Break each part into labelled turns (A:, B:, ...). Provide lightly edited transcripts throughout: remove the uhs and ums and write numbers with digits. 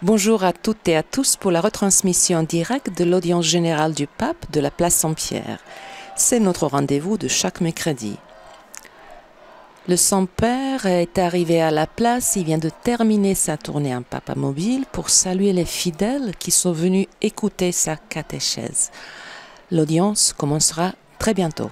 A: Bonjour à toutes et à tous pour la retransmission en direct de l'audience générale du pape de la place Saint-Pierre. C'est notre rendez-vous de chaque mercredi. Le Saint-Père est arrivé à la place, il vient de terminer sa tournée en papa mobile pour saluer les fidèles qui sont venus écouter sa catéchèse. L'audience commencera très bientôt.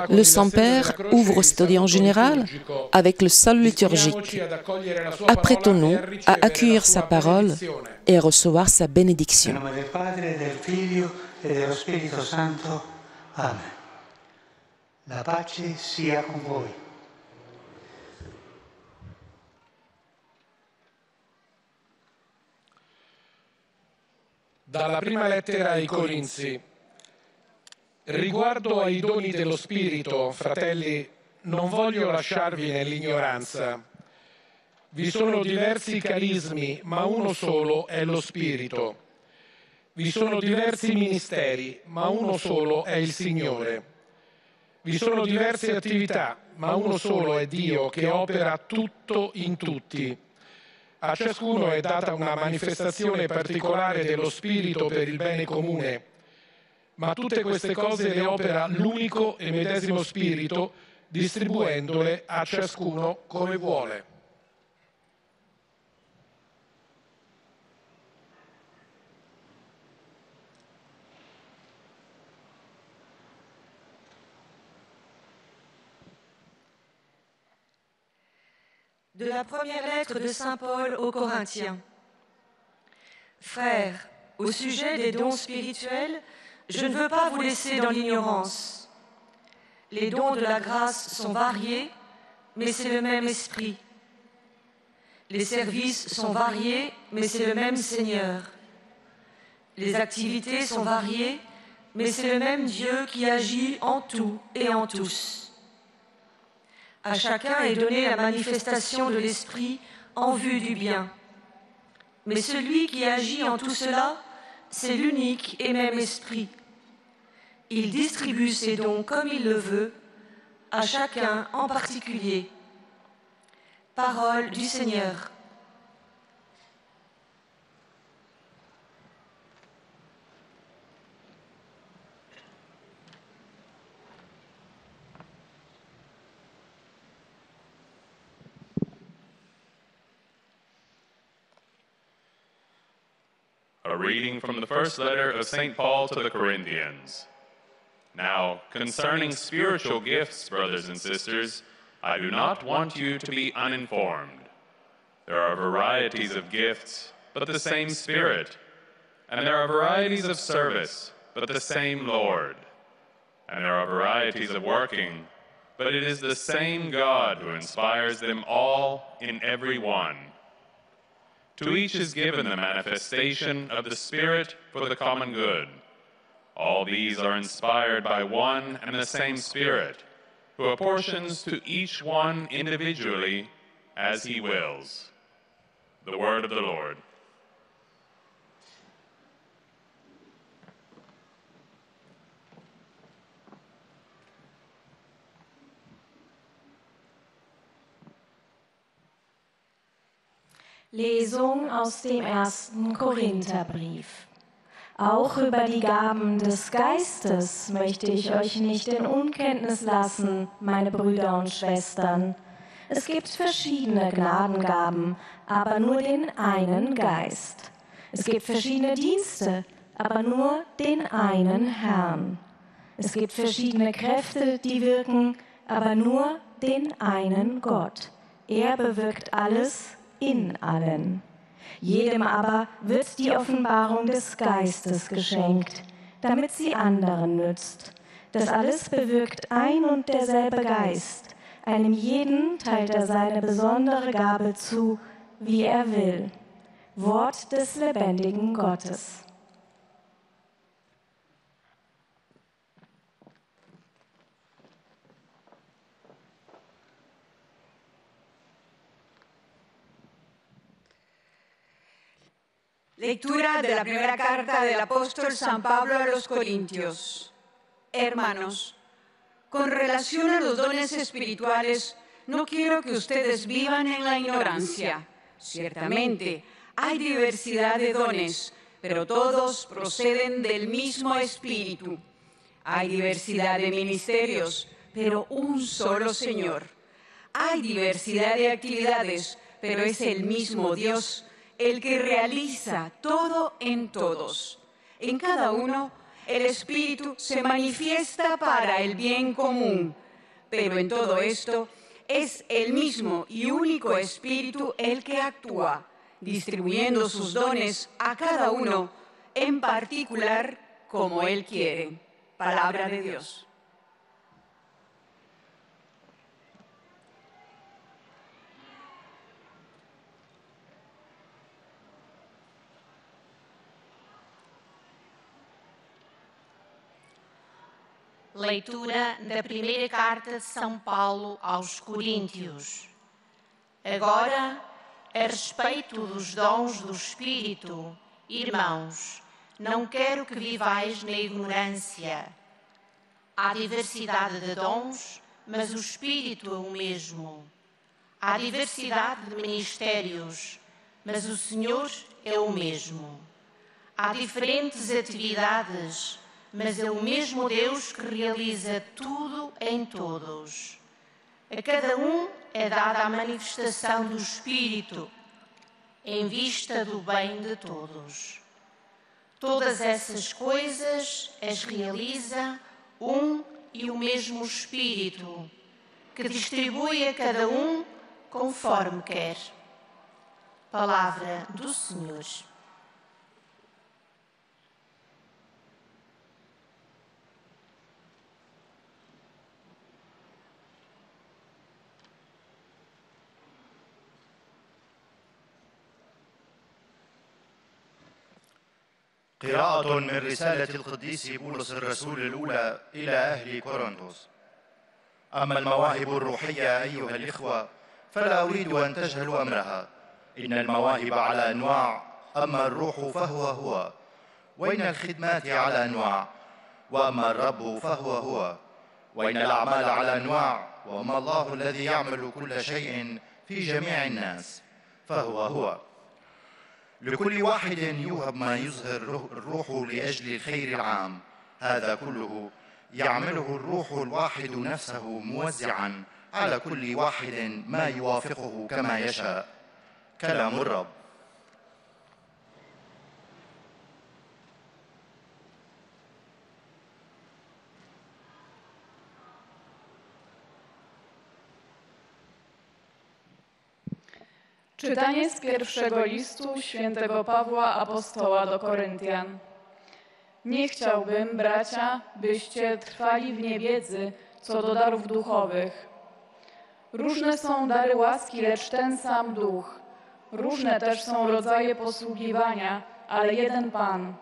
A: Le Saint-Père ouvre cette audience générale avec le salut liturgique. Apprêtons-nous à accueillir sa parole et à recevoir sa bénédiction.
B: La pace sia con voi.
C: Dalla prima lettera ai Corinzi. Riguardo ai doni dello Spirito, fratelli, non voglio lasciarvi nell'ignoranza. Vi sono diversi carismi, ma uno solo è lo Spirito. Vi sono diversi ministeri, ma uno solo è il Signore. Vi sono diverse attività, ma uno solo è Dio che opera tutto in tutti. A ciascuno è data una manifestazione particolare dello Spirito per il bene comune, ma tutte queste cose le opera l'unico e medesimo Spirito, distribuendole a ciascuno come vuole.
D: De la première lettre de Saint Paul aux Corinthiens. Frères, au sujet des dons spirituels, je ne veux pas vous laisser dans l'ignorance. Les dons de la grâce sont variés, mais c'est le même esprit. Les services sont variés, mais c'est le même Seigneur. Les activités sont variées, mais c'est le même Dieu qui agit en tout et en tous. À chacun est donnée la manifestation de l'Esprit en vue du bien. Mais celui qui agit en tout cela, c'est l'unique et même Esprit. Il distribue ses dons comme il le veut, à chacun en particulier. Parole du Seigneur.
E: A reading from the first letter of St. Paul to the Corinthians. Now, concerning spiritual gifts, brothers and sisters, I do not want you to be uninformed. There are varieties of gifts, but the same Spirit. And there are varieties of service, but the same Lord. And there are varieties of working, but it is the same God who inspires them all in every one. To each is given the manifestation of the Spirit for the common good. All these are inspired by one and the same Spirit, who apportions to each one individually as he wills. The word of the Lord.
F: Lesung aus dem 1. Korintherbrief. Auch über die Gaben des Geistes möchte ich euch nicht in Unkenntnis lassen, meine Brüder und Schwestern. Es gibt verschiedene Gnadengaben, aber nur den einen Geist. Es gibt verschiedene Dienste, aber nur den einen Herrn. Es gibt verschiedene Kräfte, die wirken, aber nur den einen Gott. Er bewirkt alles in allen. Jedem aber wird die Offenbarung des Geistes geschenkt, damit sie anderen nützt. Das alles bewirkt ein und derselbe Geist. Einem jeden teilt er seine besondere Gabe zu, wie er will. Wort des lebendigen Gottes.
G: Lectura de la primera carta del apóstol San Pablo a los Corintios. Hermanos, con relación a los dones espirituales, no quiero que ustedes vivan en la ignorancia. Ciertamente, hay diversidad de dones, pero todos proceden del mismo Espíritu. Hay diversidad de ministerios, pero un solo Señor. Hay diversidad de actividades, pero es el mismo Dios el que realiza todo en todos. En cada uno, el Espíritu se manifiesta para el bien común, pero en todo esto es el mismo y único Espíritu el que actúa, distribuyendo sus dones a cada uno en particular como Él quiere. Palabra de Dios.
H: Leitura da primeira carta de São Paulo aos Coríntios. Agora, a respeito dos dons do Espírito, irmãos, não quero que vivais na ignorância. Há diversidade de dons, mas o Espírito é o mesmo. Há diversidade de ministérios, mas o Senhor é o mesmo. Há diferentes atividades, mas é o mesmo Deus que realiza tudo em todos. A cada um é dada a manifestação do Espírito, em vista do bem de todos. Todas essas coisas as realiza um e o mesmo Espírito, que distribui a cada um conforme quer. Palavra do Senhor.
I: قراءة من رسالة القديس بولس الرسول الأولى إلى أهل كورنثوس. أما المواهب الروحية أيها الإخوة فلا أريد أن تجهلوا أمرها. إن المواهب على أنواع، أما الروح فهو هو، وإن الخدمات على أنواع، وأما الرب فهو هو، وإن الأعمال على أنواع وأما الله الذي يعمل كل شيء في جميع الناس فهو لكل واحد يوهب ما يظهر الروح لأجل الخير العام. هذا كله يعمله الروح الواحد نفسه موزعا على كل واحد ما يوافقه كما يشاء. كلام الرب.
J: Czytanie z pierwszego listu świętego Pawła Apostoła do Koryntian. Nie chciałbym, bracia, byście trwali w niewiedzy co do darów duchowych. Różne są dary łaski, lecz ten sam Duch. Różne też są rodzaje posługiwania, ale jeden Pan.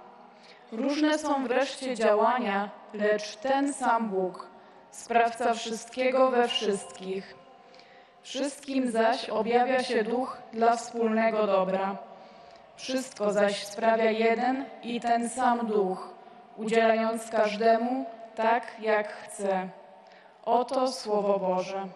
J: Różne są wreszcie działania, lecz ten sam Bóg, sprawca wszystkiego we wszystkich. Wszystkim zaś objawia się Duch dla wspólnego dobra. Wszystko zaś sprawia jeden i ten sam Duch, udzielając każdemu tak, jak chce. Oto Słowo Boże.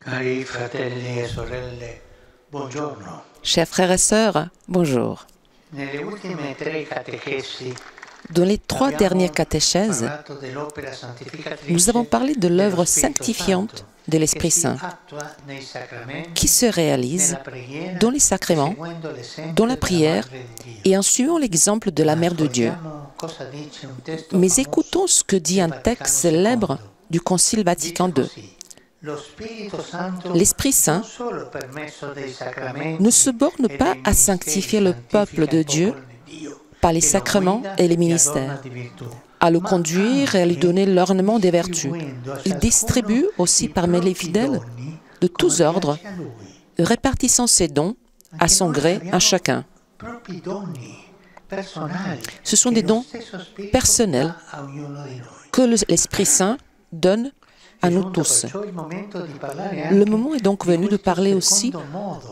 B: Cari fratelli e sorelle, buongiorno.
A: Chers frères et sœurs, bonjour.
B: Nelle ultime 3 catechesi,
A: Dans les 3 dernières catéchèses, nous avons parlé de l'œuvre sanctifiante de l'Esprit Saint qui se réalise dans les sacrements, dans la prière et en suivant l'exemple de la Mère de Dieu. Mais écoutons ce que dit un texte célèbre du Concile Vatican II. L'Esprit Saint ne se borne pas à sanctifier le peuple de Dieu par les sacrements et les ministères, à le conduire et à lui donner l'ornement des vertus. Il distribue aussi parmi les fidèles de tous ordres, répartissant ses dons à son gré à chacun. Ce sont des dons personnels que l'Esprit Saint donne à nous tous. Le moment est donc venu de parler aussi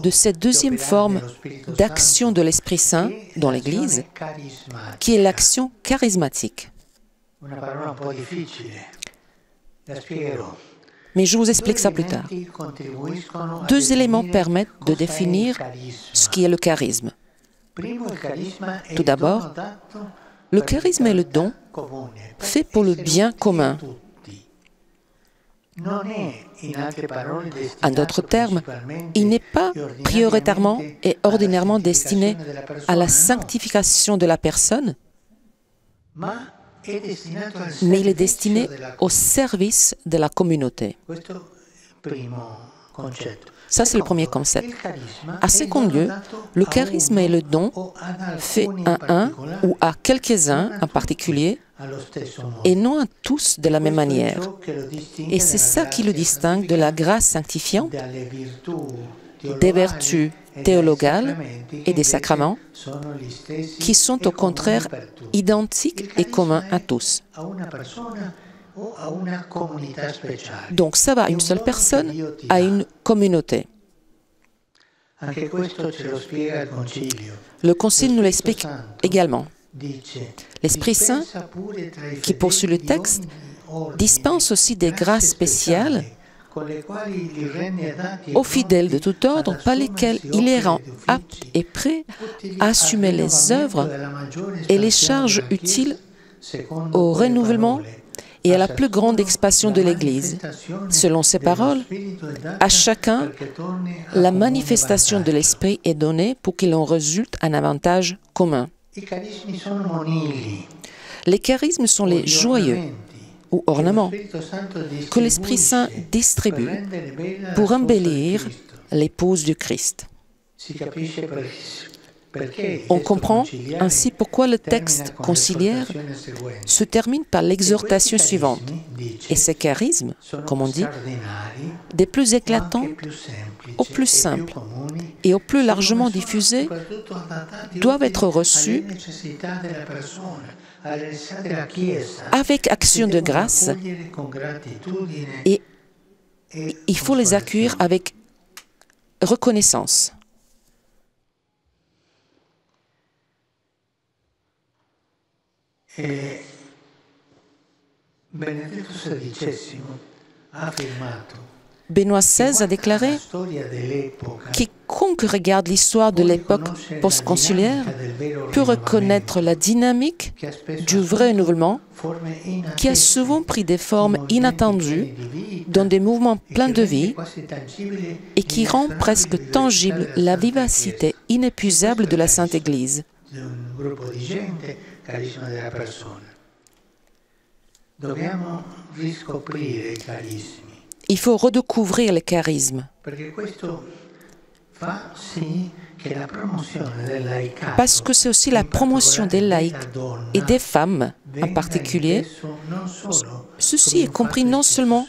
A: de cette deuxième forme d'action de l'Esprit Saint dans l'Église, qui est l'action charismatique. Mais je vous explique ça plus tard. 2 éléments permettent de définir ce qui est le charisme. Tout d'abord, le charisme est le don fait pour le bien commun. En d'autres termes, il n'est pas prioritairement et ordinairement destiné à la sanctification de la personne, mais il est destiné au service de la communauté. Ça, c'est le premier concept. À second lieu, le charisme est le don fait à un ou à quelques-uns en particulier, et non à tous de la même manière. Et c'est ça qui le distingue de la grâce sanctifiante, des vertus théologales et des sacrements, qui sont au contraire identiques et communs à tous. Donc ça va à une seule personne, à une communauté. Le Concile nous l'explique également. L'Esprit Saint, qui poursuit le texte, dispense aussi des grâces spéciales aux fidèles de tout ordre par lesquels il les rend aptes et prêts à assumer les œuvres et les charges utiles au renouvellement et à la plus grande expansion de l'Église. Selon ces paroles, à chacun, la manifestation de l'Esprit est donnée pour qu'il en résulte un avantage commun. Les charismes sont les joyeux ou ornements que l'Esprit Saint distribue pour embellir l'épouse du Christ. On comprend ainsi pourquoi le texte conciliaire se termine par l'exhortation suivante. Et ces charismes, comme on dit, des plus éclatants aux plus simples et aux plus largement diffusés, doivent être reçus avec action de grâce et il faut les accueillir avec reconnaissance. Benoît XVI a déclaré « Quiconque regarde l'histoire de l'époque post-conciliaire peut reconnaître la dynamique du vrai renouvellement qui a souvent pris des formes inattendues dans des mouvements pleins de vie et qui rend presque tangible la vivacité inépuisable de la Sainte Église. » Il faut redécouvrir les charismes. Parce que c'est aussi la promotion des laïcs et des femmes en particulier. Ceci est compris non seulement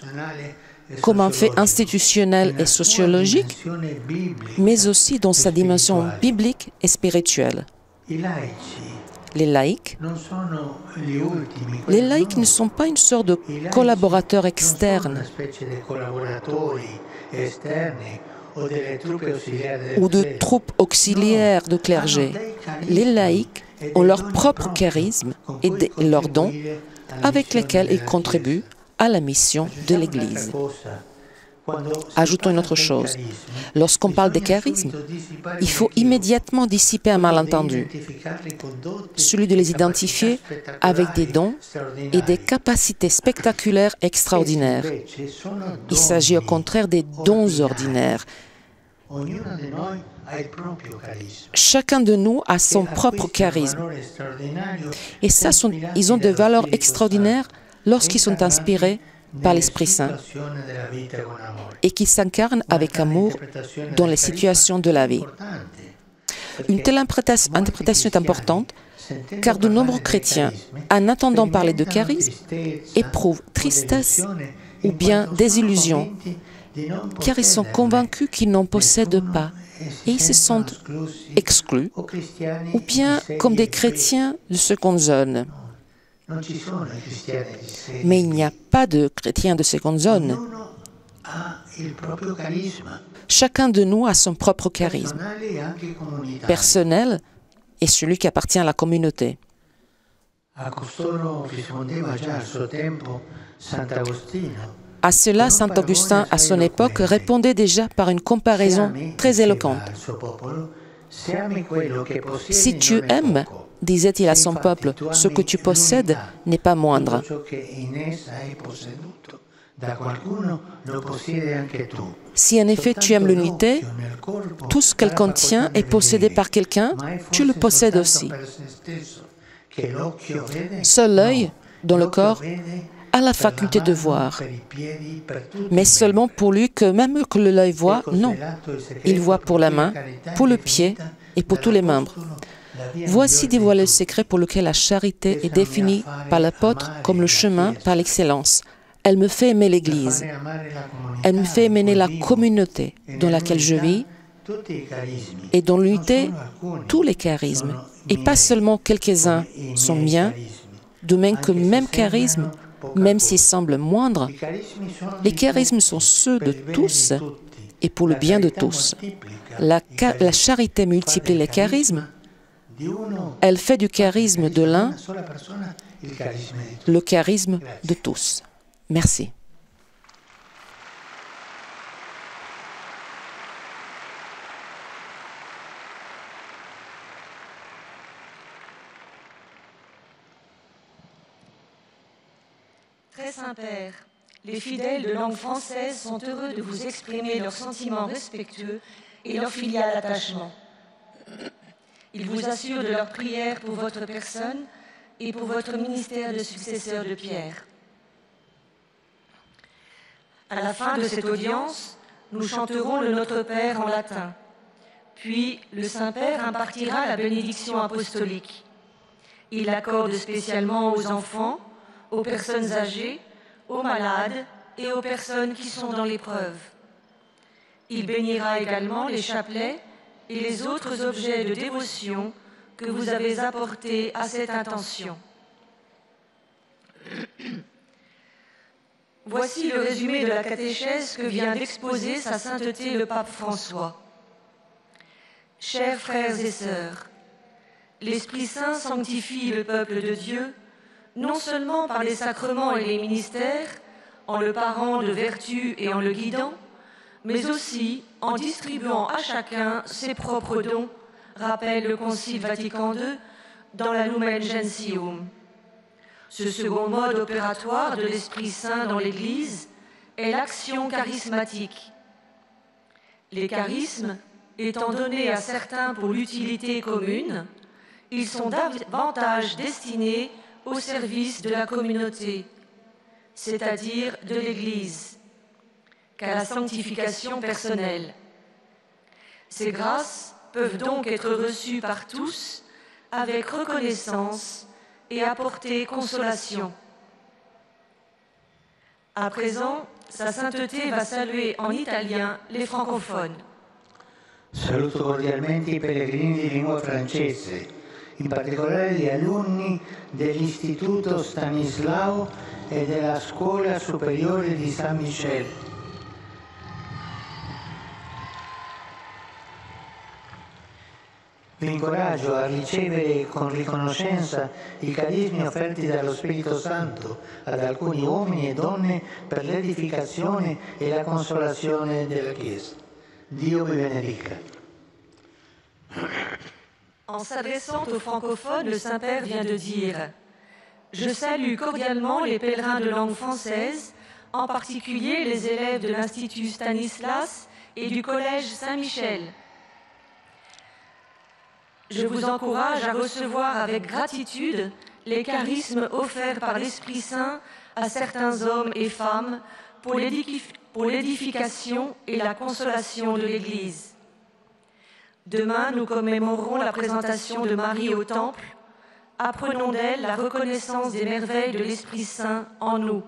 A: comme un fait institutionnel et sociologique, mais aussi dans sa dimension biblique et spirituelle. Les laïcs ne sont pas une sorte de collaborateurs externes ou de troupes auxiliaires de clergé. Les laïcs ont leur propre charisme et leurs dons avec lesquels ils contribuent à la mission de l'Église. Ajoutons une autre chose. Lorsqu'on parle des charismes, il faut immédiatement dissiper un malentendu, celui de les identifier avec des dons et des capacités spectaculaires extraordinaires. Il s'agit au contraire des dons ordinaires. Chacun de nous a son propre charisme. Et ça, ils ont des valeurs extraordinaires lorsqu'ils sont inspirés par l'Esprit Saint et qui s'incarnent avec amour dans les situations de la vie. Une telle interprétation est importante car de nombreux chrétiens, en entendant parler de charisme, éprouvent tristesse ou bien désillusion car ils sont convaincus qu'ils n'en possèdent pas et ils se sentent exclus ou bien comme des chrétiens de seconde zone. Mais il n'y a pas de chrétiens de seconde zone. Chacun de nous a son propre charisme, personnel et celui qui appartient à la communauté. À cela, saint Augustin, à son époque, répondait déjà par une comparaison très éloquente. « Si tu aimes, disait-il à son peuple, ce que tu possèdes n'est pas moindre. Si en effet tu aimes l'unité, tout ce qu'elle contient est possédé par quelqu'un, tu le possèdes aussi. Seul l'œil, dans le corps, a la faculté de voir, mais seulement pour lui que même que l'œil voit, non. Il voit pour la main, pour le pied et pour tous les membres. Voici dévoilé le secret pour lequel la charité est définie par l'apôtre comme le chemin par l'excellence. Elle me fait aimer l'Église. Elle me fait aimer la communauté dans laquelle je vis et dans l'unité, tous les charismes. Et pas seulement quelques-uns sont bien, de même que même charisme, même s'ils semblent moindres, les charismes sont ceux de tous et pour le bien de tous. La charité multiplie les charismes. Elle fait du charisme de l'un le charisme de tous. Merci.
D: Très Saint-Père, les fidèles de langue française sont heureux de vous exprimer leurs sentiments respectueux et leur filial attachement. Ils vous assurent de leur prière pour votre personne et pour votre ministère de successeur de Pierre. À la fin de cette audience, nous chanterons le Notre Père en latin. Puis le Saint-Père impartira la bénédiction apostolique. Il l'accorde spécialement aux enfants, aux personnes âgées, aux malades et aux personnes qui sont dans l'épreuve. Il bénira également les chapelets et les autres objets de dévotion que vous avez apportés à cette intention. Voici le résumé de la catéchèse que vient d'exposer sa sainteté le pape François. Chers frères et sœurs, l'Esprit Saint sanctifie le peuple de Dieu, non seulement par les sacrements et les ministères, en le parant de vertu et en le guidant, mais aussi en distribuant à chacun ses propres dons, rappelle le Concile Vatican II dans la Lumen Gentium. Ce second mode opératoire de l'Esprit Saint dans l'Église est l'action charismatique. Les charismes étant donnés à certains pour l'utilité commune, ils sont davantage destinés au service de la communauté, c'est-à-dire de l'Église, qu'à la sanctification personnelle. Ces grâces peuvent donc être reçues par tous avec reconnaissance et apporter consolation. À présent, Sa Sainteté va saluer en italien les francophones.
B: Saluto cordialmente i pellegrini di lingua francese, in particolare gli alunni dell'Istituto Stanislao e della Scuola Superiore di San Michel. Vi incoraggio a ricevere con riconoscenza i carismi offerti dallo Spirito Santo ad alcuni uomini e donne per l'edificazione e la consolazione della Chiesa. Dio vi benedica.
D: En s'adressant aux francophones, le Saint-Père vient de dire « Je salue cordialement les pèlerins de langue française, en particulier les élèves de l'Institut Stanislas et du Collège Saint-Michel. Je vous encourage à recevoir avec gratitude les charismes offerts par l'Esprit Saint à certains hommes et femmes pour l'édification et la consolation de l'Église. Demain, nous commémorerons la présentation de Marie au Temple. Apprenons d'elle la reconnaissance des merveilles de l'Esprit Saint en nous.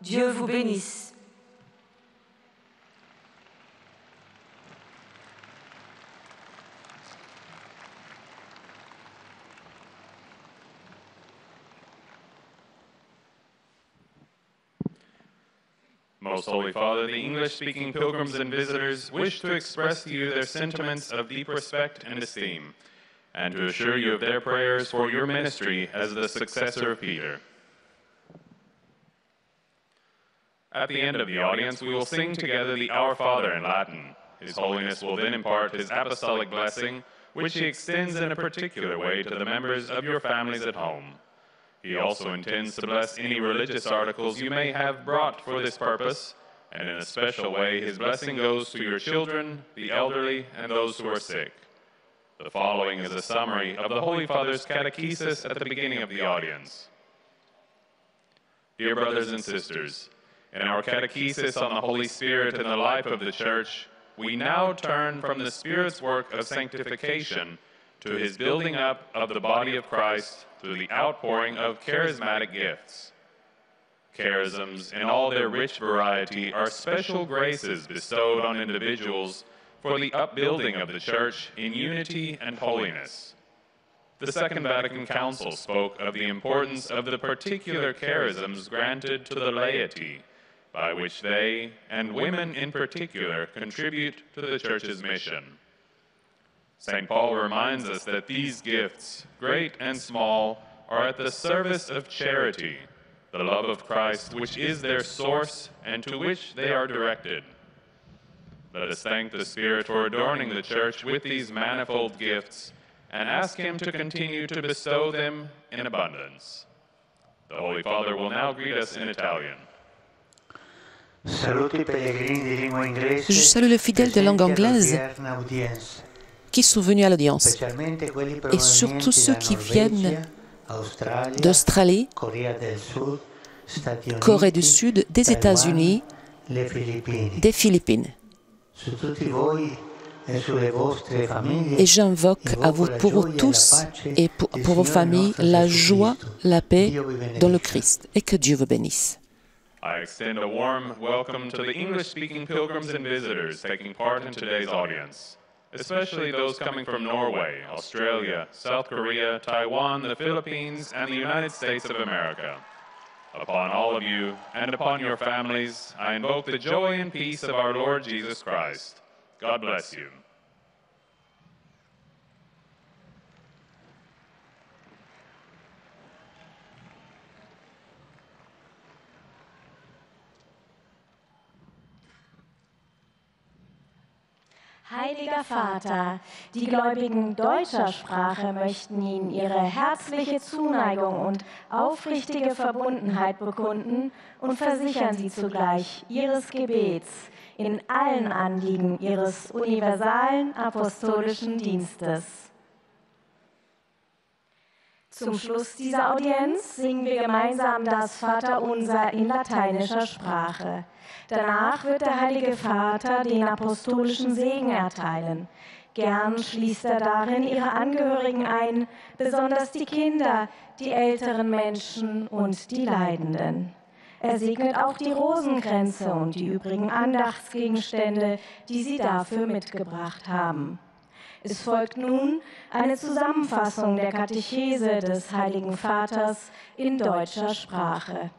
D: Dieu vous bénisse.
E: Most Holy Father, the English-speaking pilgrims and visitors wish to express to you their sentiments of deep respect and esteem, and to assure you of their prayers for your ministry as the successor of Peter. At the end of the audience, we will sing together the Our Father in Latin. His Holiness will then impart his apostolic blessing, which he extends in a particular way to the members of your families at home. He also intends to bless any religious articles you may have brought for this purpose, and in a special way, his blessing goes to your children, the elderly, and those who are sick. The following is a summary of the Holy Father's catechesis at the beginning of the audience. Dear brothers and sisters, in our catechesis on the Holy Spirit and the life of the Church, we now turn from the Spirit's work of sanctification to his building up of the body of Christ through the outpouring of charismatic gifts. Charisms, in all their rich variety, are special graces bestowed on individuals for the upbuilding of the Church in unity and holiness. The Second Vatican Council spoke of the importance of the particular charisms granted to the laity, by which they, and women in particular, contribute to the Church's mission. St. Paul reminds us that these gifts, great and small, are at the service of charity, the love of Christ, which is their source and to which they are directed. Let us thank the Spirit for adorning the Church with these manifold gifts and ask him to continue to bestow them in abundance. The Holy Father will now greet us in Italian.
A: Je salue les fidèles de langue anglaise qui sont venus à l'audience, et surtout ceux qui viennent d'Australie, Corée du Sud, des États-Unis, des Philippines. Et j'invoque à vous pour tous et pour vos familles la joie, la paix dans le Christ. Et que Dieu vous bénisse.
E: I extend a warm welcome to the English-speaking pilgrims and visitors taking part in today's audience, especially those coming from Norway, Australia, South Korea, Taiwan, the Philippines, and the United States of America. Upon all of you and upon your families, I invoke the joy and peace of our Lord Jesus Christ. God bless you.
F: Heiliger Vater, die Gläubigen deutscher Sprache möchten Ihnen ihre herzliche Zuneigung und aufrichtige Verbundenheit bekunden und versichern Sie zugleich Ihres Gebets in allen Anliegen Ihres universalen apostolischen Dienstes. Zum Schluss dieser Audienz singen wir gemeinsam das Vaterunser in lateinischer Sprache. Danach wird der Heilige Vater den apostolischen Segen erteilen. Gern schließt er darin ihre Angehörigen ein, besonders die Kinder, die älteren Menschen und die Leidenden. Er segnet auch die Rosenkränze und die übrigen Andachtsgegenstände, die sie dafür mitgebracht haben. Es folgt nun eine Zusammenfassung der Katechese des Heiligen Vaters in deutscher Sprache.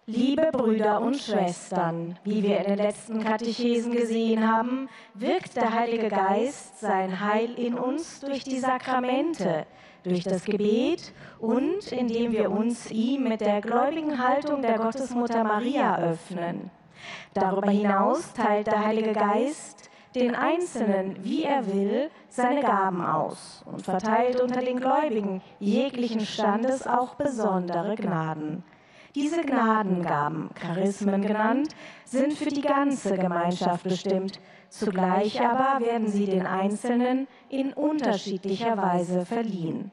F: Liebe Brüder und Schwestern, wie wir in den letzten Katechesen gesehen haben, wirkt der Heilige Geist sein Heil in uns durch die Sakramente, durch das Gebet und indem wir uns ihm mit der gläubigen Haltung der Gottesmutter Maria öffnen. Darüber hinaus teilt der Heilige Geist den Einzelnen, wie er will, seine Gaben aus und verteilt unter den Gläubigen jeglichen Standes auch besondere Gnaden. Diese Gnadengaben, Charismen genannt, sind für die ganze Gemeinschaft bestimmt. Zugleich aber werden sie den Einzelnen in unterschiedlicher Weise verliehen.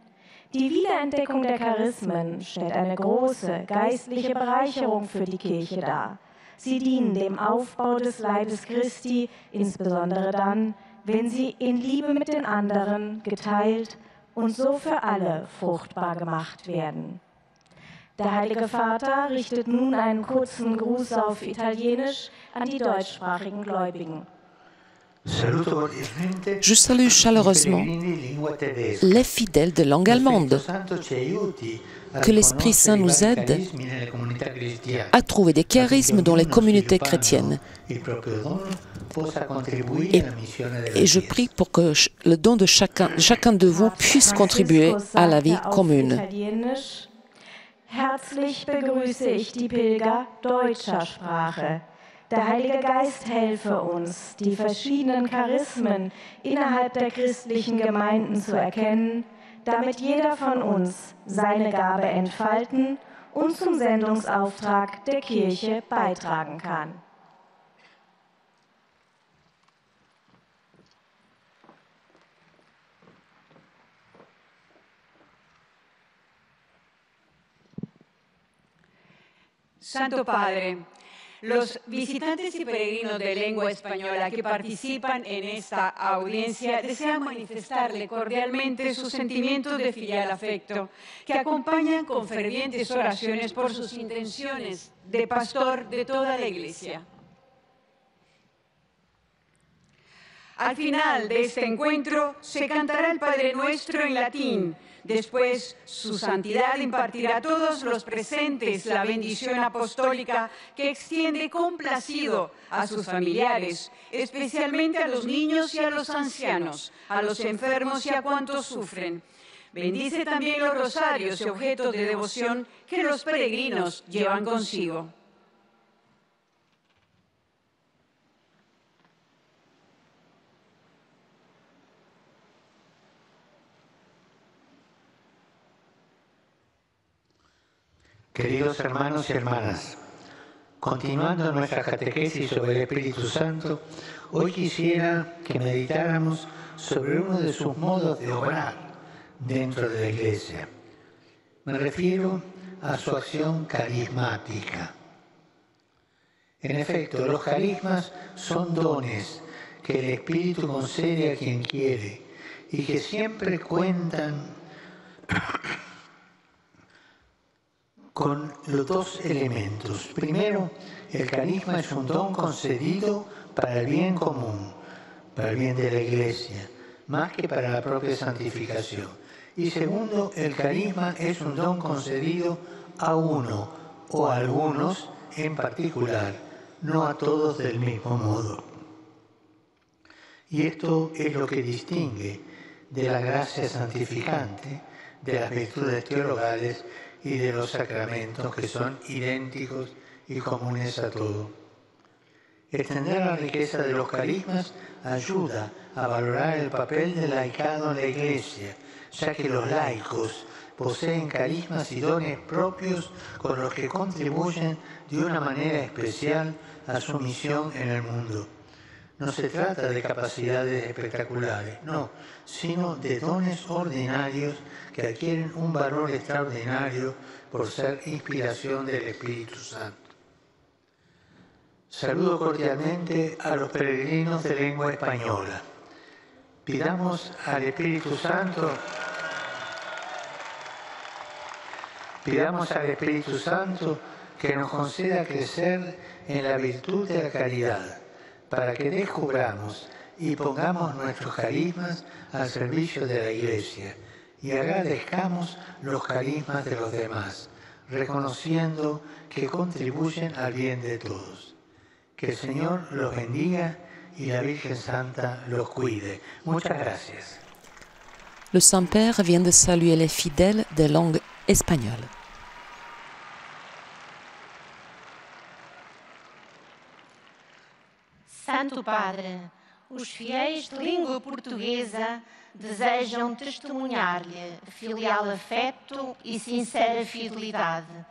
F: Die Wiederentdeckung der Charismen stellt eine große geistliche Bereicherung für die Kirche dar. Sie dienen dem Aufbau des Leibes Christi, insbesondere dann, wenn sie in Liebe mit den anderen geteilt und so für alle fruchtbar gemacht werden. Der Heilige Vater richtet nun einen kurzen Gruß auf Italienisch an die deutschsprachigen Gläubigen.
A: Je salue chaleureusement les fidèles de langue allemande. Que l'Esprit Saint nous aide à trouver des charismes dans les communautés chrétiennes. Et je prie pour que le don de chacun de vous puisse contribuer à la vie commune.
F: Herzlich begrüße ich die Pilger deutscher Sprache. Der Heilige Geist helfe uns, die verschiedenen Charismen innerhalb der christlichen Gemeinden zu erkennen, damit jeder von uns seine Gabe entfalten und zum Sendungsauftrag der Kirche beitragen kann.
G: Santo Padre, los visitantes y peregrinos de lengua española que participan en esta audiencia desean manifestarle cordialmente sus sentimientos de filial afecto, que acompañan con fervientes oraciones por sus intenciones de pastor de toda la Iglesia. Al final de este encuentro se cantará el Padre Nuestro en latín. Después, su santidad impartirá a todos los presentes la bendición apostólica que extiende complacido a sus familiares, especialmente a los niños y a los ancianos, a los enfermos y a cuantos sufren. Bendice también los rosarios y objetos de devoción que los peregrinos llevan consigo.
B: Queridos hermanos y hermanas, continuando nuestra catequesis sobre el Espíritu Santo, hoy quisiera que meditáramos sobre uno de sus modos de obrar dentro de la Iglesia. Me refiero a su acción carismática. En efecto, los carismas son dones que el Espíritu concede a quien quiere y que siempre cuentan con los dos elementos. Primero, el carisma es un don concedido para el bien común, para el bien de la Iglesia, más que para la propia santificación. Y segundo, el carisma es un don concedido a uno o a algunos en particular, no a todos del mismo modo. Y esto es lo que distingue de la gracia santificante, de las virtudes teologales y de los sacramentos, que son idénticos y comunes a todo. Extender la riqueza de los carismas ayuda a valorar el papel del laicado en la Iglesia, ya que los laicos poseen carismas y dones propios con los que contribuyen de una manera especial a su misión en el mundo. No se trata de capacidades espectaculares, no, sino de dones ordinarios que adquieren un valor extraordinario por ser inspiración del Espíritu Santo. Saludo cordialmente a los peregrinos de lengua española. Pidamos al Espíritu Santo que nos conceda crecer en la virtud de la caridad, para que descubramos y pongamos nuestros carismas al servicio de la Iglesia y agradezcamos los carismas de los demás, reconociendo que contribuyen al bien de todos. Que el Señor los bendiga y la Virgen Santa los cuide. Muchas gracias.
A: Le Saint-Père vient de saluer les fidèles de langue espagnole.
H: Santo Padre, os fiéis de língua portuguesa desejam testemunhar-lhe filial afeto e sincera fidelidade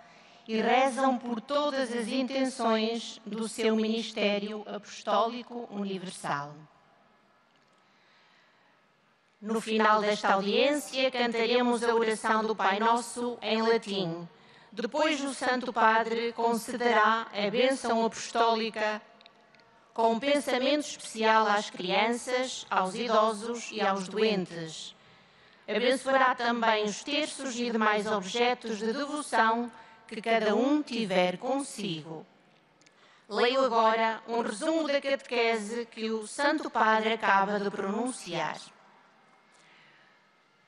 H: e rezam por todas as intenções do seu ministério apostólico universal. No final desta audiência, cantaremos a oração do Pai Nosso em latim. Depois, o Santo Padre concederá a bênção apostólica com um pensamento especial às crianças, aos idosos e aos doentes. Abençoará também os terços e demais objetos de devoção que cada um tiver consigo. Leio agora um resumo da catequese que o Santo Padre acaba de pronunciar.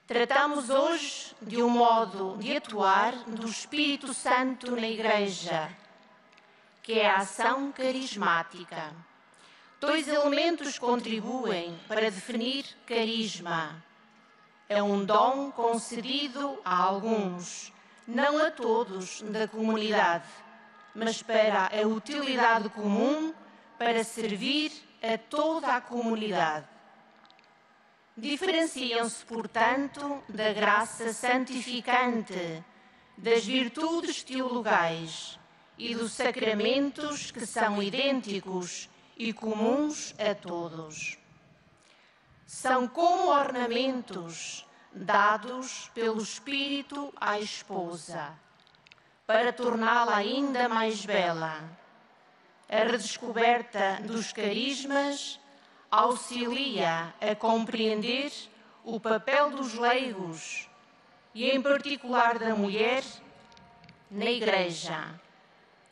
H: Tratamos hoje de um modo de atuar do Espírito Santo na Igreja, que é a ação carismática. Dois elementos contribuem para definir carisma. É um dom concedido a alguns, não a todos da comunidade, mas para a utilidade comum, para servir a toda a comunidade. Diferenciam-se, portanto, da graça santificante, das virtudes teologais e dos sacramentos que são idênticos e comuns a todos. São como ornamentos dados pelo Espírito à esposa, para torná-la ainda mais bela. A redescoberta dos carismas auxilia a compreender o papel dos leigos e, em particular, da mulher na Igreja,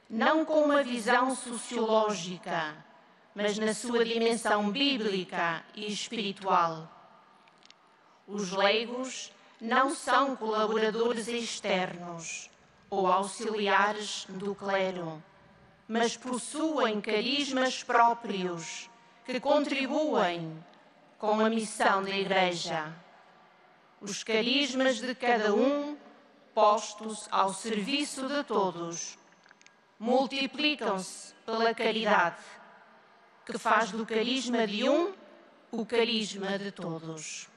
H: não com uma visão sociológica, mas na sua dimensão bíblica e espiritual. Os leigos não são colaboradores externos ou auxiliares do clero, mas possuem carismas próprios que contribuem com a missão da Igreja. Os carismas de cada um, postos ao serviço de todos, multiplicam-se pela caridade, que faz do carisma de um o carisma de todos.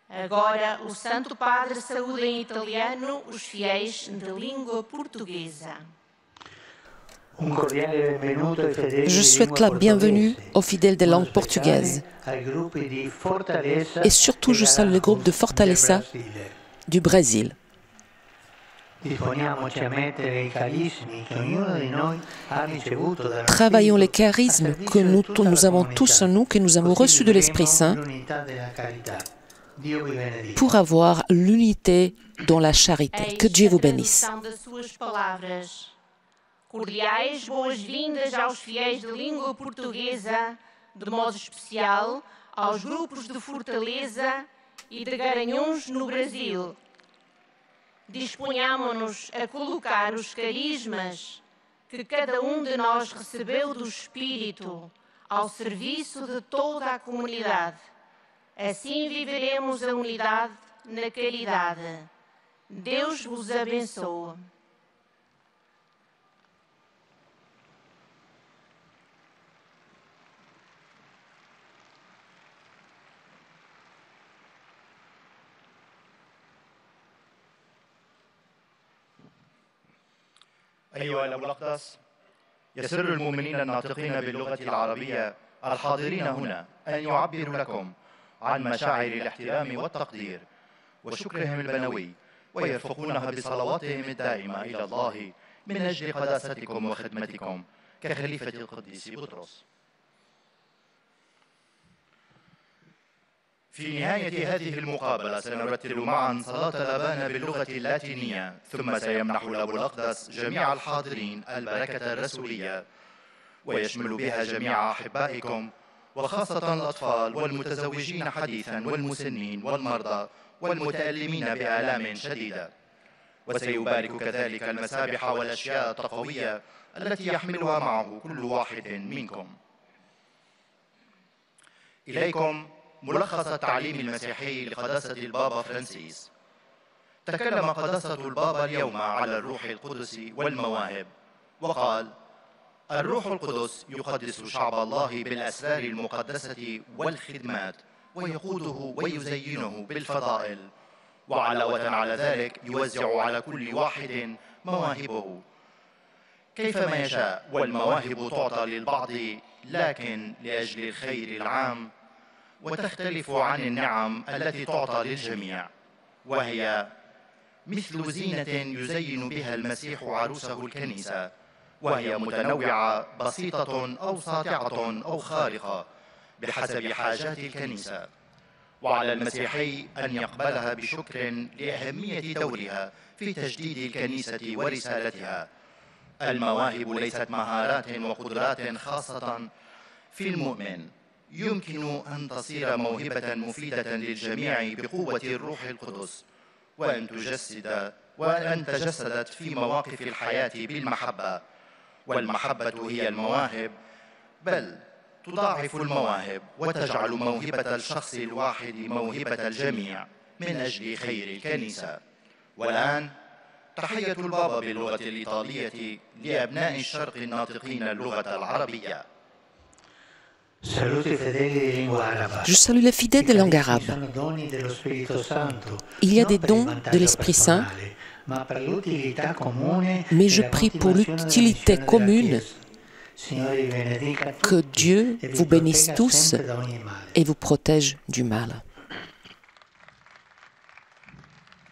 H: Agora, o Santo Padre saúda em italiano os fiéis de língua portuguesa.
A: Je souhaite la bienvenue aux fidèles des langues portugaises. Et surtout, je salue le groupe de Fortaleza du Brésil. Travaillons les charismes que nous avons tous en nous, que nous avons reçus de l'Esprit Saint, pour avoir l'unité dans la charité. Que Dieu vous bénisse.
H: Cordiais boas-vindas aos fiéis de língua portuguesa, de modo especial aos grupos de Fortaleza e de Garanhuns no Brasil. Disponhamo-nos a colocar os carismas que cada de nós recebeu do Espírito ao serviço de toda a comunidade. Assim viveremos a unidade na caridade. Deus vos abençoe.
I: أيها الأب الأقدس، يسر المؤمنين الناطقين باللغة العربية الحاضرين هنا أن يعبروا لكم عن مشاعر الاحترام والتقدير وشكرهم البنوي، ويرفقونها بصلواتهم الدائمة إلى الله من أجل قداستكم وخدمتكم كخليفة القديس بطرس. في نهاية هذه المقابلة سنرتل معا صلاة الأبانا باللغة اللاتينية، ثم سيمنح الأب الأقدس جميع الحاضرين البركة الرسولية، ويشمل بها جميع أحبائكم وخاصة الأطفال والمتزوجين حديثا والمسنين والمرضى والمتألمين بآلام شديدة. وسيبارك كذلك المسابح والأشياء التقوية التي يحملها معه كل واحد منكم. إليكم ملخص التعليم المسيحي لقداسة البابا فرانسيس. تكلم قداسة البابا اليوم على الروح القدس والمواهب، وقال: الروح القدس يقدس شعب الله بالأسرار المقدسة والخدمات، ويقوده ويزينه بالفضائل، وعلاوة على ذلك يوزع على كل واحد مواهبه كيفما يشاء، والمواهب تعطى للبعض لكن لأجل الخير العام، وتختلف عن النعم التي تعطى للجميع، وهي مثل زينة يزين بها المسيح عروسه الكنيسة، وهي متنوعة بسيطة أو ساطعة أو خارقة بحسب حاجات الكنيسة، وعلى المسيحي أن يقبلها بشكر لأهمية دورها في تجديد الكنيسة ورسالتها. المواهب ليست مهارات وقدرات خاصة في المؤمن، يمكن أن تصير موهبة مفيدة للجميع بقوة الروح القدس، وأن تجسدت في مواقف الحياة بالمحبة، والمحبة هي المواهب، بل تضاعف المواهب وتجعل موهبة الشخص الواحد موهبة الجميع من أجل خير الكنيسة. والآن تحية البابا باللغة الإيطالية لأبناء الشرق الناطقين اللغة العربية.
A: Je salue les fidèles de langue arabe. Il y a des dons de l'Esprit Saint, mais je prie pour l'utilité commune. Que Dieu vous bénisse tous et vous protège du mal.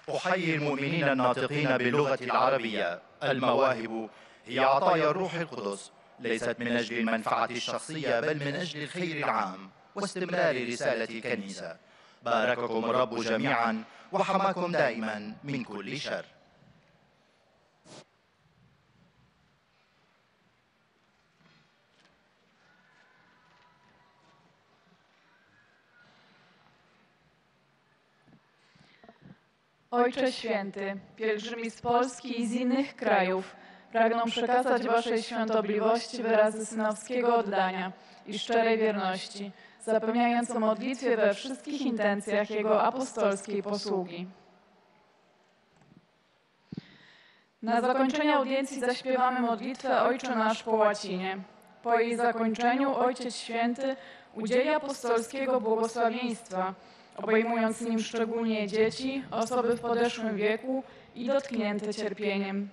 I: أحيي المؤمنين الناطقين باللغة العربية. المواهب هي عطايا الروح القدس، ليست من أجل المنفعة الشخصية بل من أجل الخير العام واستمرار رسالة الكنيسة. بارككم الرب جميعا وحماكم دائما من كل شر.
J: Ojcze Święty, pielgrzymi z Polski i z innych krajów pragną przekazać Waszej świątobliwości wyrazy synowskiego oddania i szczerej wierności, zapewniając o modlitwie we wszystkich intencjach Jego apostolskiej posługi. Na zakończenie audiencji zaśpiewamy modlitwę Ojcze Nasz po łacinie. Po jej zakończeniu Ojciec Święty udzieli apostolskiego błogosławieństwa, obejmując nim szczególnie dzieci, osoby w podeszłym wieku i dotknięte cierpieniem.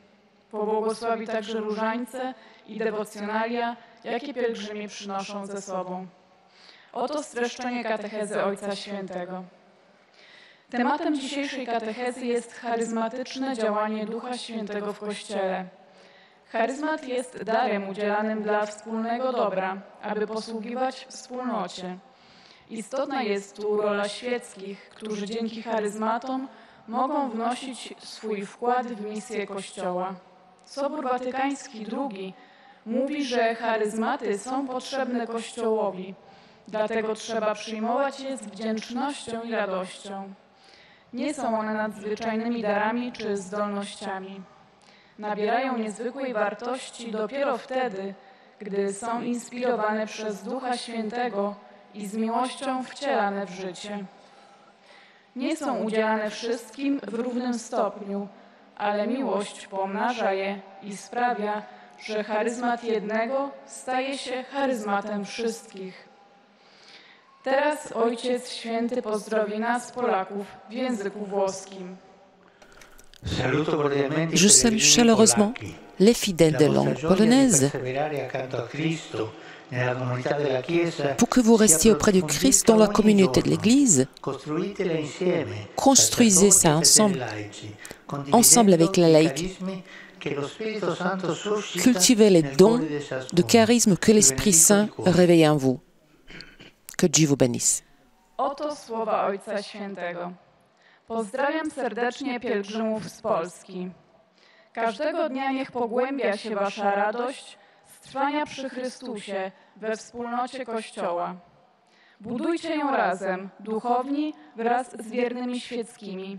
J: Pobłogosławi także różańce i dewocjonalia, jakie pielgrzymi przynoszą ze sobą. Oto streszczenie katechezy Ojca Świętego. Tematem dzisiejszej katechezy jest charyzmatyczne działanie Ducha Świętego w Kościele. Charyzmat jest darem udzielanym dla wspólnego dobra, aby posługiwać wspólnocie. Istotna jest tu rola świeckich, którzy dzięki charyzmatom mogą wnosić swój wkład w misję Kościoła. Sobór Watykański II mówi, że charyzmaty są potrzebne Kościołowi, dlatego trzeba przyjmować je z wdzięcznością i radością. Nie są one nadzwyczajnymi darami czy zdolnościami. Nabierają niezwykłej wartości dopiero wtedy, gdy są inspirowane przez Ducha Świętego i z miłością wcielane w życie. Nie są udzielane wszystkim w równym stopniu, ale miłość pomnaża je i sprawia, że charyzmat jednego staje się charyzmatem wszystkich. Teraz Ojciec Święty pozdrowi nas, Polaków, w języku włoskim.
A: Je salue chaleureusement les fidèles de langue polonaise pour que vous restiez auprès du Christ dans la communauté de l'Église. Construisez ça ensemble avec les laïcs. Cultivez les dons de charisme que l'Esprit Saint réveille en vous. Que Dieu vous bénisse.
J: Oto słowa Ojca Świętego. Pozdrawiam serdecznie pielgrzymów z Polski. Każdego dnia niech pogłębia się wasza radość z trwania przy Chrystusie we wspólnocie Kościoła. Budujcie ją razem, duchowni wraz z wiernymi świeckimi,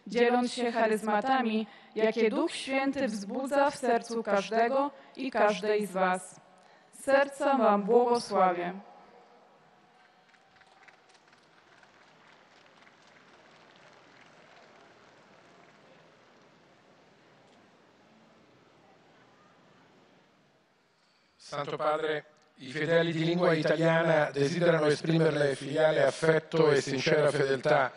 J: dzieląc się charyzmatami, jakie Duch Święty wzbudza w sercu każdego i każdej z was. Z serca wam błogosławię.
C: Santo Padre, i fedeli di lingua italiana desiderano esprimerle filiale affetto e sincera fedeltà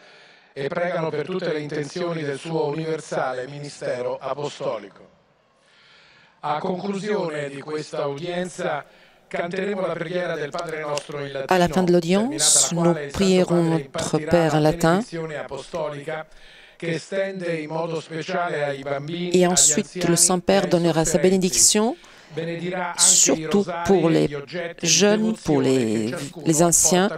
C: e pregano per tutte le intenzioni del suo universale ministero apostolico. A conclusione di questa udienza canteremo la preghiera del Padre nostro in latino.
A: À la fin de l'audience, nous prierons notre Père en latin. Et ensuite, le Saint-Père donnera sa bénédiction, surtout pour les jeunes, pour les anciens,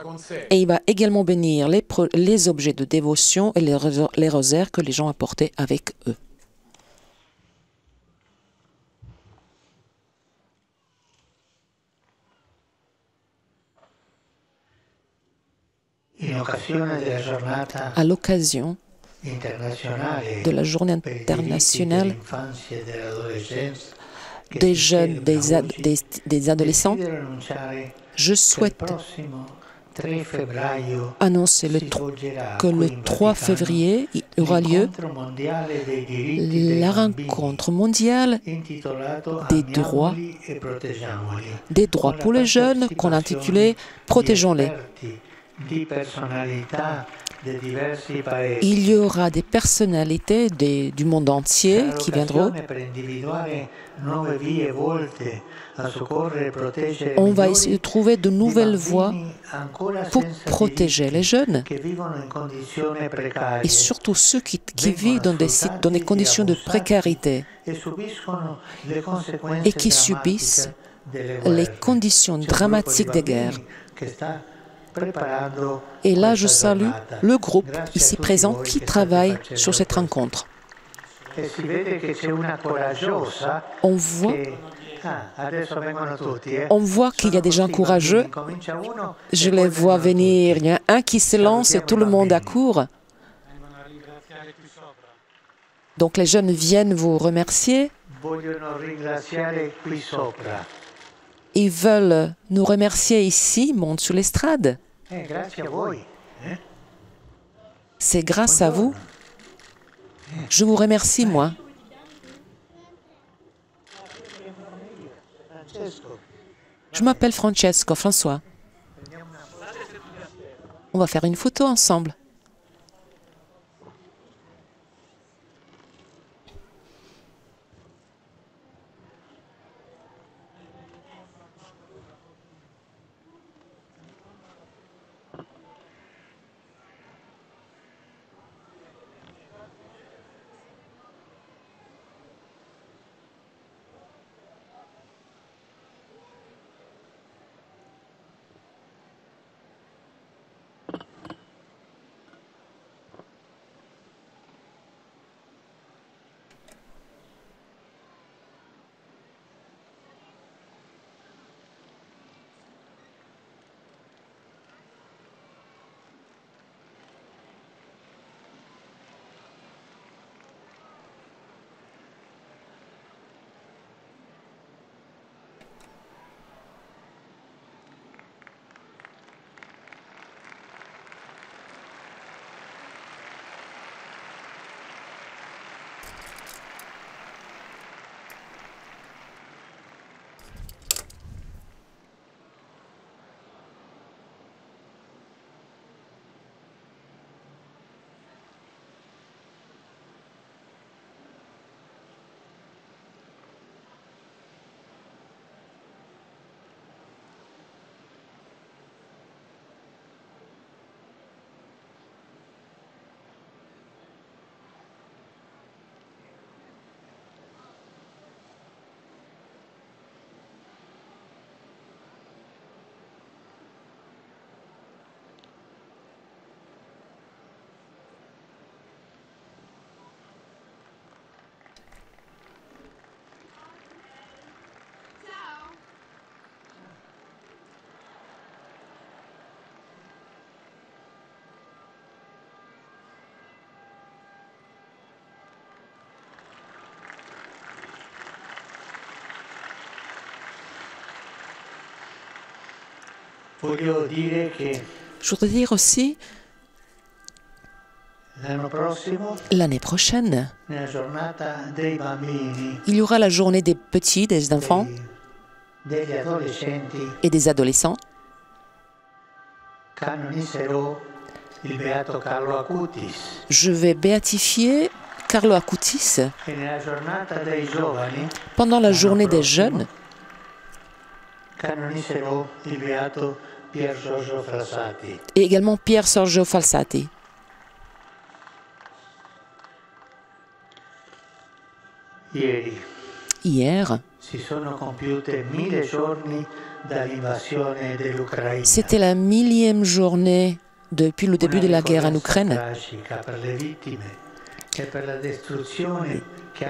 A: et il va également bénir les objets de dévotion et les rosaires que les gens apportaient avec eux. À l'occasion de la journée internationale des jeunes, des adolescents, je souhaite annoncer que le 3 février aura lieu la rencontre mondiale des droits pour les jeunes qu'on a intitulé « Protégeons-les ». Il y aura des personnalités du monde entier qui viendront. On va essayer de trouver de nouvelles voies pour protéger les jeunes et surtout ceux qui vivent dans des conditions de précarité et qui subissent les conditions dramatiques des guerres. Et là, je salue le groupe ici présent qui travaille sur cette rencontre. On voit qu'il y a des gens courageux. Je les vois venir. Il y a un qui se lance et tout le monde accourt. Donc les jeunes viennent vous remercier. Ils veulent nous remercier ici, montent sur l'estrade. C'est grâce à vous. Je vous remercie, moi. Je m'appelle Francesco, François. On va faire une photo ensemble. Je voudrais dire aussi, l'année prochaine, il y aura la journée des petits, des enfants et des adolescents. Je vais béatifier Carlo Acutis. Pendant la journée des jeunes, et également Pier Giorgio Falsati. Hier, c'était la 1000e journée depuis le début de la guerre en Ukraine.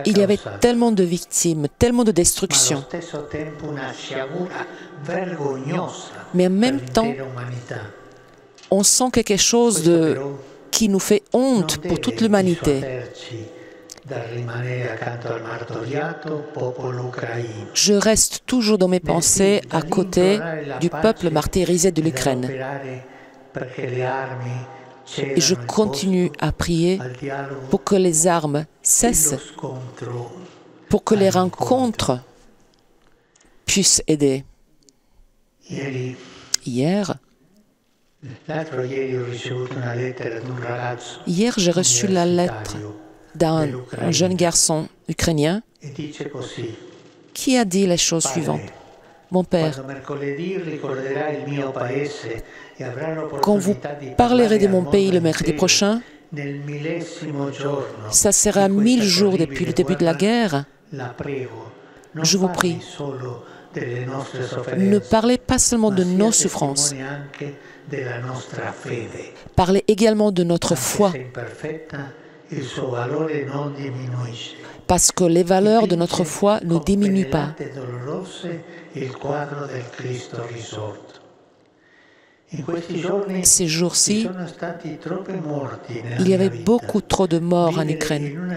A: Il y avait tellement de victimes, tellement de destruction. Mais en même temps, on sent quelque chose qui nous fait honte pour toute l'humanité. Je reste toujours dans mes pensées à côté du peuple martyrisé de l'Ukraine. Et je continue à prier pour que les armes cessent, pour que les rencontres puissent aider. Hier, j'ai reçu la lettre d'un jeune garçon ukrainien qui a dit les choses suivantes. Mon père, quand vous parlerez de mon pays le mercredi prochain, ça sera 1000 jours depuis le début de la guerre. Je vous prie, ne parlez pas seulement de nos souffrances, parlez également de notre foi, parce que les valeurs de notre foi ne diminuent pas. Ces jours-ci, il y avait beaucoup trop de morts en Ukraine.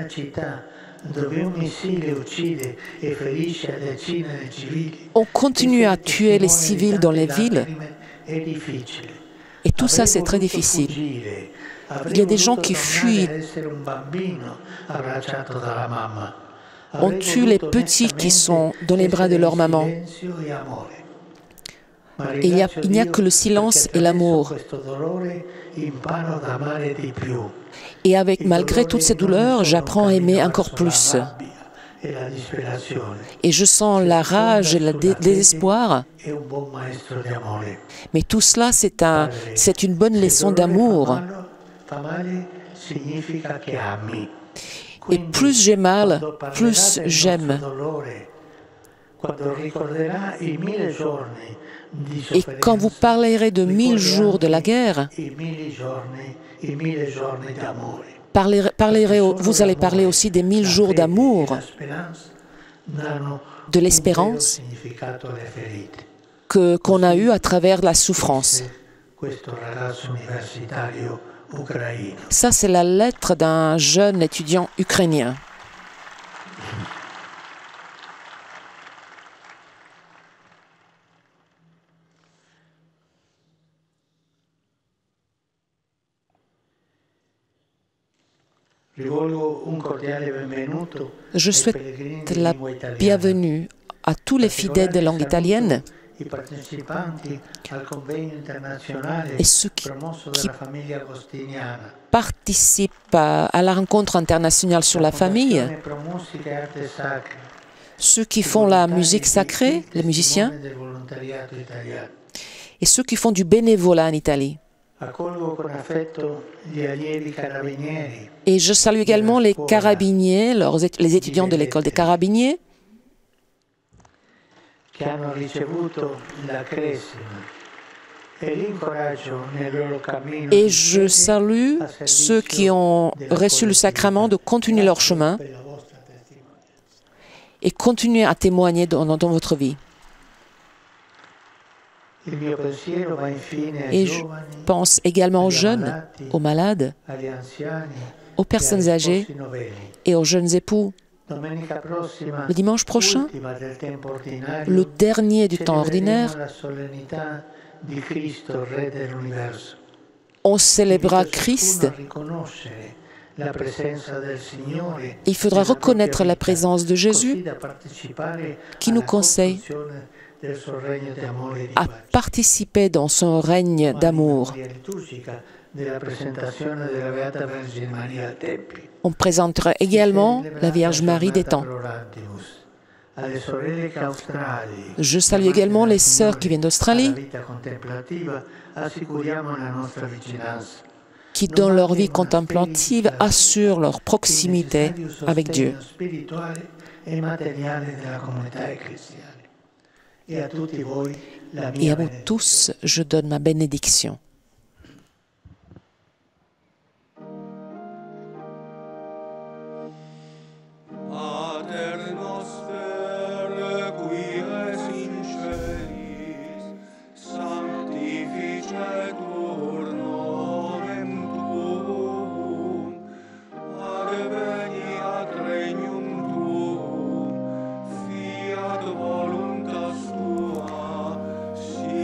A: On continue à tuer les civils dans les villes. Et tout ça, c'est très difficile. Il y a des gens qui fuient. On tue les petits qui sont dans les bras de leur maman. Et il n'y a que le silence et l'amour. Et malgré toutes ces douleurs, j'apprends à aimer encore plus. Et je sens la rage et le désespoir. Mais tout cela, c'est une bonne leçon d'amour. Et plus j'ai mal, plus j'aime. Et quand vous parlerez de 1000 jours de la guerre, vous allez parler aussi des 1000 jours d'amour, de l'espérance qu'on a eue à travers la souffrance. Ça, c'est la lettre d'un jeune étudiant ukrainien. Je souhaite la bienvenue à tous les fidèles de langue italienne et ceux qui participent à la rencontre internationale sur la famille, ceux qui font la musique sacrée, les musiciens, et ceux qui font du bénévolat en Italie. Et je salue également les carabiniers, les étudiants de l'école des carabiniers, et je salue ceux qui ont reçu le sacrement de continuer leur chemin et continuer à témoigner dans votre vie. Et je pense également aux jeunes, aux malades, aux personnes âgées et aux jeunes époux. Le dimanche prochain, le dernier du temps ordinaire,
B: di Cristo, Re dell'universo.
A: On célébrera Christ. Il faudra reconnaître la présence de Jésus qui nous conseille à participer dans son règne d'amour. On présentera également la Vierge Marie des temps. Je salue également les sœurs qui viennent d'Australie, qui, dans leur vie contemplative, assurent leur proximité avec Dieu. Et à vous tous, je donne ma bénédiction.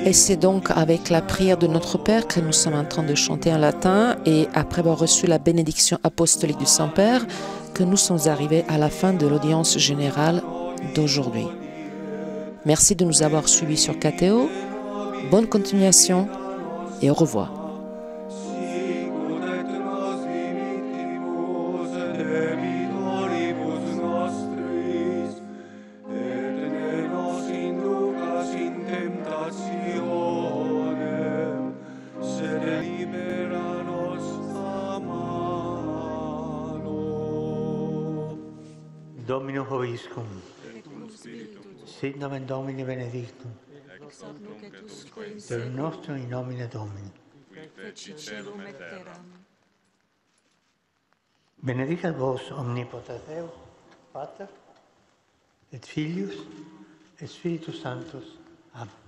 A: Et c'est donc avec la prière de notre Père que nous sommes en train de chanter en latin et après avoir reçu la bénédiction apostolique du Saint-Père que nous sommes arrivés à la fin de l'audience générale d'aujourd'hui. Merci de nous avoir suivis sur KTO. Bonne continuation et au revoir.
B: Dominus vobiscum. Sit nomen Domini benedictum. Per nostrum in nomine Domini. Benedicat vos omnipotens Deus, Pater, et Filius, et Spiritus Sanctus. Amen.